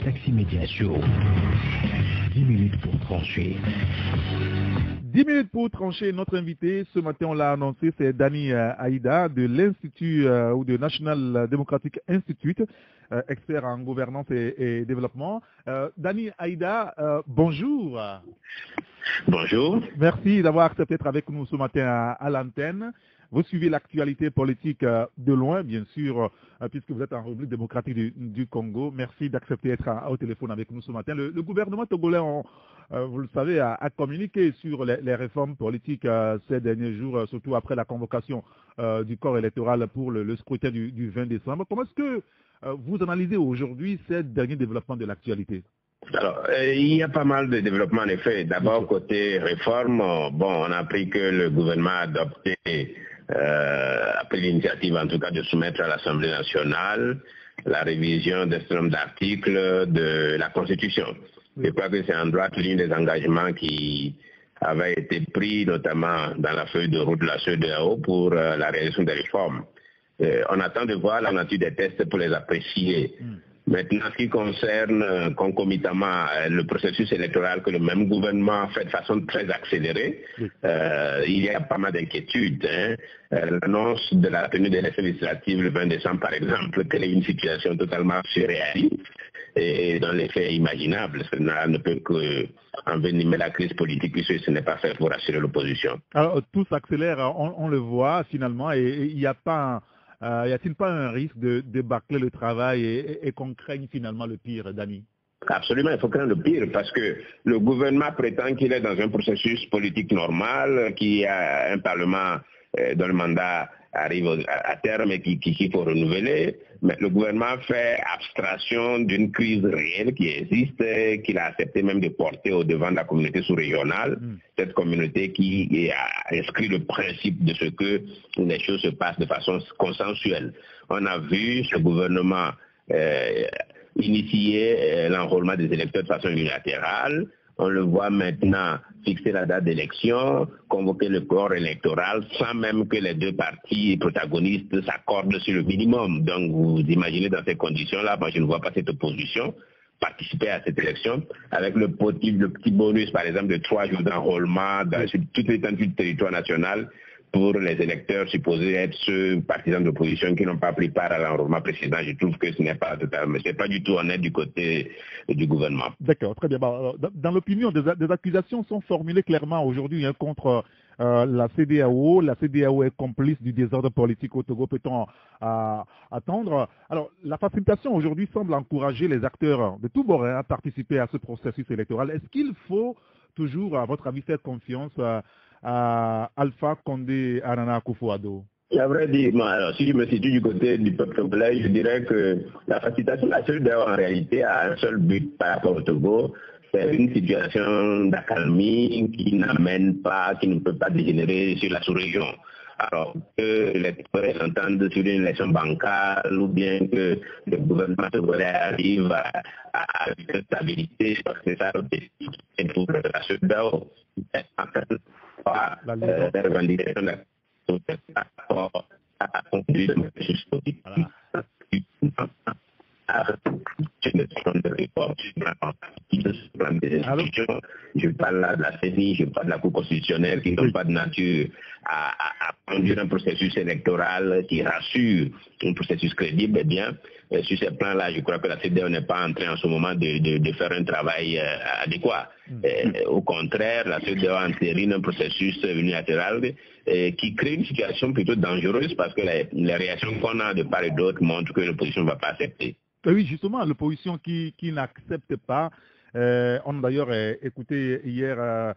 Taxi Média Show. 10 minutes pour trancher. 10 minutes pour trancher. Notre invité, ce matin, on l'a annoncé, c'est Dani Aïda de l'Institut ou de National Democratic Institute, expert en gouvernance et développement. Dani Aïda, bonjour. Bonjour. Merci d'avoir accepté d'être avec nous ce matin à l'antenne. Vous suivez l'actualité politique de loin, bien sûr, puisque vous êtes en République démocratique du Congo. Merci d'accepter d'être au téléphone avec nous ce matin. Le gouvernement togolais, vous le savez, a communiqué sur les réformes politiques ces derniers jours, surtout après la convocation du corps électoral pour le scrutin du 20 décembre. Comment est-ce que vous analysez aujourd'hui ces derniers développements de l'actualité? Alors, il y a pas mal de développements en effet. D'abord, côté réforme, on a appris que le gouvernement a adopté, a pris l'initiative en tout cas de soumettre à l'Assemblée nationale la révision d'un certain nombre d'articles de la Constitution. Je crois que c'est en droite ligne des engagements qui avaient été pris, notamment dans la feuille de route de la CEDEAO pour la réalisation des réformes. On attend de voir la nature des tests pour les apprécier. Maintenant, ce qui concerne concomitamment le processus électoral que le même gouvernement fait de façon très accélérée, il y a pas mal d'inquiétudes. L'annonce de la tenue des élections législatives le 20 décembre, par exemple, quelle est une situation totalement surréaliste et dans les faits imaginables. Cela ne peut qu'envenimer la crise politique puisque ce n'est pas fait pour assurer l'opposition. Alors, tout s'accélère, on le voit finalement, et il n'y a pas... y a-t-il pas un risque de bâcler le travail et qu'on craigne finalement le pire, Dani? Absolument, il faut craindre le pire parce que le gouvernement prétend qu'il est dans un processus politique normal, qu'il y a un parlement dont le mandat arrive à terme et qu'il faut renouveler. Mais le gouvernement fait abstraction d'une crise réelle qui existe, qu'il a accepté même de porter au devant de la communauté sous-régionale, cette communauté qui a inscrit le principe de ce que les choses se passent de façon consensuelle. On a vu ce gouvernement initier l'enrôlement des électeurs de façon unilatérale. On le voit maintenant fixer la date d'élection, convoquer le corps électoral sans même que les deux parties protagonistes s'accordent sur le minimum. Donc vous imaginez dans ces conditions-là, moi je ne vois pas cette opposition participer à cette élection avec le petit bonus par exemple de 3 jours d'enrôlement sur toute l'étendue du territoire national pour les électeurs supposés être ceux partisans d'opposition qui n'ont pas pris part à l'enrôlement précédent. Je trouve que ce n'est pas totalement, c'est pas du tout honnête du côté du gouvernement. D'accord, très bien. Dans l'opinion, des accusations sont formulées clairement aujourd'hui contre la CEDEAO. La CEDEAO est complice du désordre politique au Togo, peut-on attendre. Alors, la facilitation aujourd'hui semble encourager les acteurs de tous bords à participer à ce processus électoral. Est-ce qu'il faut toujours, à votre avis, faire confiance à Alpha Condé Nana Akufo-Addo? À vrai dire, alors, si je me situe du côté du peuple togolais, je dirais que la facilitation de la CEDEAO en réalité a un seul but par rapport au Togo, c'est une situation d'accalmie qui n'amène pas, qui ne peut pas dégénérer sur la sous-région. Alors que les Togolais entendent sur une élection bancale ou bien que le gouvernement togolais arrive à une stabilité, parce que c'est ça l'objectif pour la CEDEAO. Les revendications à conclure le processus politique. Je parle là de la CENI, je parle de la Cour constitutionnelle qui n'ont pas de nature à conduire un processus électoral qui rassure un processus crédible. Eh bien, sur ce plan-là, je crois que la CEDEAO n'est pas en train en ce moment de faire un travail adéquat. Au contraire, la CEDEAO entérine un processus unilatéral qui crée une situation plutôt dangereuse parce que les réactions qu'on a de part et d'autre montrent que l'opposition ne va pas accepter. Oui, justement, l'opposition qui n'accepte pas. On a d'ailleurs écouté hier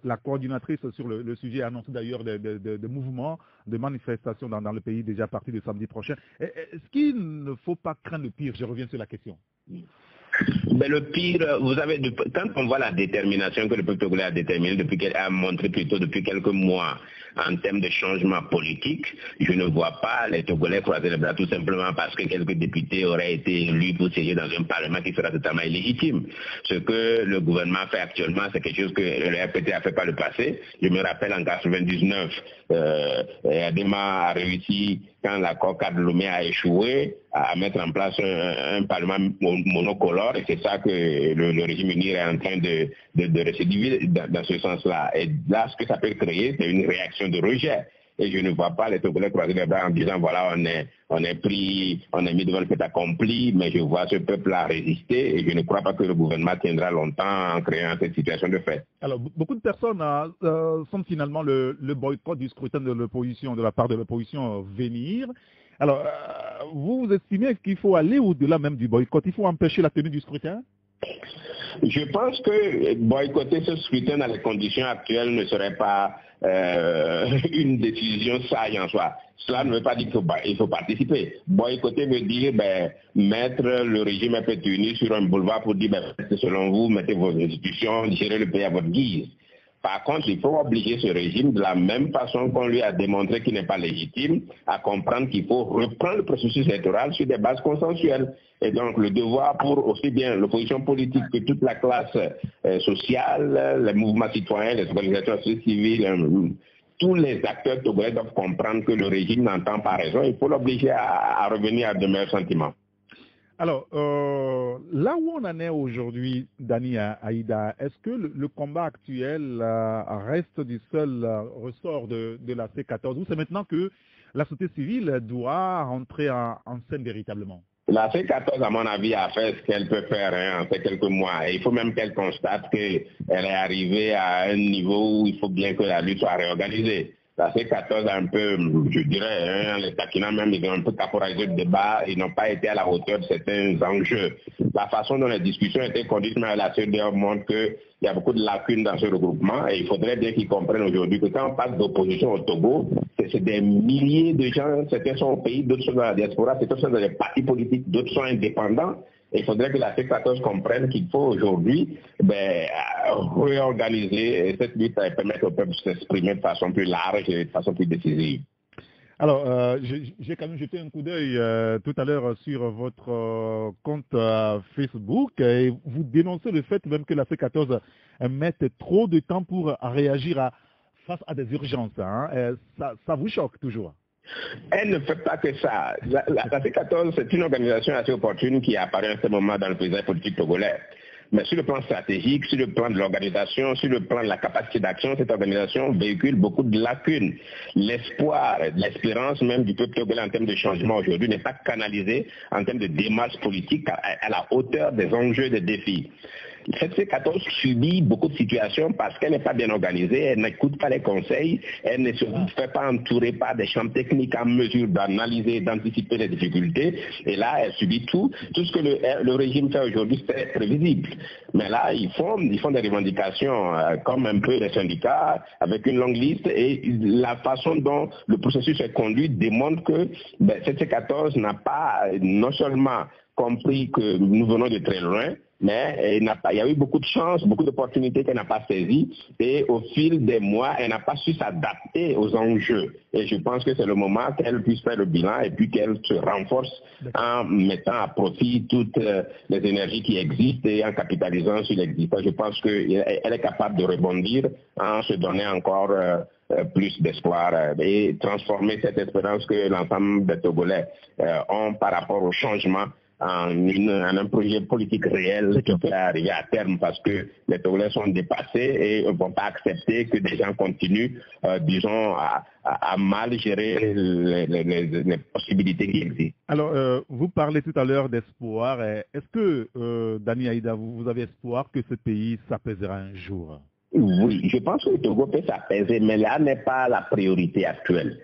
la coordinatrice sur le sujet, annonce d'ailleurs de mouvements, de manifestations dans le pays déjà à partir de samedi prochain. Est-ce qu'il ne faut pas craindre le pire? Je reviens sur la question. Mais le pire, vous savez, quand on voit la détermination que le peuple togolais a montré plutôt depuis quelques mois en termes de changement politique, je ne vois pas les Togolais croiser les bras tout simplement parce que quelques députés auraient été élus pour siéger dans un parlement qui sera totalement illégitime. Ce que le gouvernement fait actuellement, c'est quelque chose que le RPT a fait par le passé. Je me rappelle en 1999, Adema a réussi, quand l'accord cadre de Lomé a échoué, à mettre en place un parlement monocolore, et c'est ça que le régime unir est en train de récidiver dans ce sens-là. Et là, ce que ça peut créer, c'est une réaction de rejet. Et je ne vois pas les Togolais croiser les bras en disant voilà, on est mis devant le fait accompli, mais je vois ce peuple-là résister et je ne crois pas que le gouvernement tiendra longtemps en créant cette situation de fait. Alors, beaucoup de personnes sentent finalement le boycott du scrutin de l'opposition, de la part de l'opposition venir. Alors, vous estimez qu'il faut aller au-delà même du boycott, il faut empêcher la tenue du scrutin? Je pense que boycotter ce scrutin dans les conditions actuelles ne serait pas une décision sage en soi. Cela ne veut pas dire qu'il faut participer. Boycotter veut dire mettre le régime un peu tenu sur un boulevard pour dire selon vous, mettez vos institutions, gérez le pays à votre guise. Par contre, il faut obliger ce régime, de la même façon qu'on lui a démontré qu'il n'est pas légitime, à comprendre qu'il faut reprendre le processus électoral sur des bases consensuelles. Et donc, le devoir pour aussi bien l'opposition politique que toute la classe sociale, les mouvements citoyens, les organisations civiles, tous les acteurs togolais doivent comprendre que le régime n'entend pas raison. Il faut l'obliger à revenir à de meilleurs sentiments. Alors, là où on en est aujourd'hui, Dani Aïda, est-ce que le combat actuel reste du seul ressort de la C14 ou c'est maintenant que la société civile doit rentrer en scène véritablement? La C14, à mon avis, a fait ce qu'elle peut faire en ces quelques mois. Et il faut même qu'elle constate qu'elle est arrivée à un niveau où il faut bien que la lutte soit réorganisée. La C14 a un peu, je dirais, les taquinants même, ils ont un peu caporalisé le débat, ils n'ont pas été à la hauteur de certains enjeux. La façon dont les discussions étaient conduites à la CEDEAO montre qu'il y a beaucoup de lacunes dans ce regroupement et il faudrait bien qu'ils comprennent aujourd'hui que quand on parle d'opposition au Togo, c'est des milliers de gens, certains sont au pays, d'autres sont dans la diaspora, certains sont dans les partis politiques, d'autres sont indépendants. Et il faudrait que la C14 comprenne qu'il faut aujourd'hui réorganiser cette lutte et permettre au peuple de s'exprimer de façon plus large et de façon plus décisive. Alors, j'ai quand même jeté un coup d'œil tout à l'heure sur votre compte Facebook et vous dénoncez le fait même que la C14 mette trop de temps pour réagir face à des urgences. Hein. Ça vous choque toujours? Elle ne fait pas que ça. La C14, c'est une organisation assez opportune qui apparaît en ce moment dans le paysage politique togolais. Mais sur le plan stratégique, sur le plan de l'organisation, sur le plan de la capacité d'action, cette organisation véhicule beaucoup de lacunes. L'espoir, l'espérance même du peuple togolais en termes de changement aujourd'hui n'est pas canalisé en termes de démarche politique à la hauteur des enjeux, des défis. Cette C14 subit beaucoup de situations parce qu'elle n'est pas bien organisée, elle n'écoute pas les conseils, elle ne se fait pas entourer par des champs techniques en mesure d'analyser, d'anticiper les difficultés. Et là, elle subit tout. Tout ce que le régime fait aujourd'hui, c'est prévisible. Mais là, ils font des revendications comme un peu les syndicats, avec une longue liste. Et la façon dont le processus est conduit démontre que cette C14 n'a pas non seulement compris que nous venons de très loin, mais il y a eu beaucoup de chances, beaucoup d'opportunités qu'elle n'a pas saisies et au fil des mois, elle n'a pas su s'adapter aux enjeux. Et je pense que c'est le moment qu'elle puisse faire le bilan et puis qu'elle se renforce en mettant à profit toutes les énergies qui existent et en capitalisant sur l'existant. Je pense qu'elle est capable de rebondir en se donnant encore plus d'espoir et transformer cette espérance que l'ensemble des Togolais ont par rapport au changement en un projet politique réel qui peut arriver à terme parce que les Togolais sont dépassés et ne vont pas accepter que des gens continuent, disons, à mal gérer les possibilités qui existent. Alors, vous parlez tout à l'heure d'espoir. Est-ce que, Dani Aïda, vous avez espoir que ce pays s'apaisera un jour? Oui, je pense que le Togo peut s'apaiser, mais là n'est pas la priorité actuelle.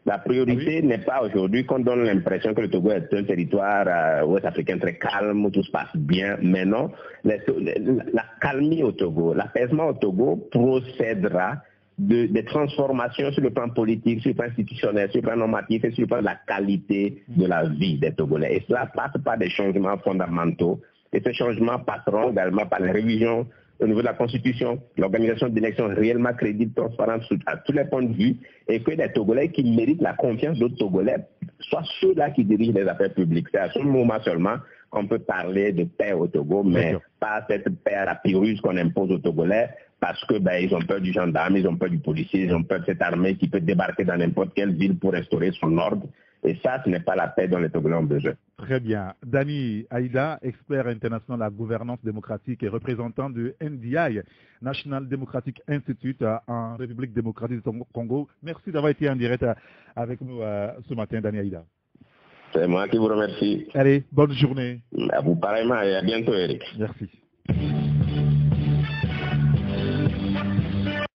La priorité n'est pas aujourd'hui qu'on donne l'impression que le Togo est un territoire ouest-africain très calme, où tout se passe bien, mais non. La calmie au Togo, l'apaisement au Togo procédera des transformations sur le plan politique, sur le plan institutionnel, sur le plan normatif et sur le plan de la qualité de la vie des Togolais. Et cela passe par des changements fondamentaux. Et ces changements passeront également par les révisions au niveau de la Constitution, l'organisation d'élections réellement crédibles, transparentes à tous les points de vue, et que les Togolais qui méritent la confiance d'autres Togolais soient ceux-là qui dirigent les affaires publiques. C'est à ce moment seulement qu'on peut parler de paix au Togo, mais pas cette paix à la Pyrrhus qu'on impose aux Togolais, parce que ils ont peur du gendarme, ils ont peur du policier, ils ont peur de cette armée qui peut débarquer dans n'importe quelle ville pour restaurer son ordre. Et ça, ce n'est pas la paix dont les Togolais ont besoin. Très bien. Dani Aïda, expert international à la gouvernance démocratique et représentant de NDI, National Democratic Institute en République démocratique du Congo. Merci d'avoir été en direct avec nous ce matin, Dani Aïda. C'est moi qui vous remercie. Allez, bonne journée. À vous pareillement et à bientôt, Eric. Merci.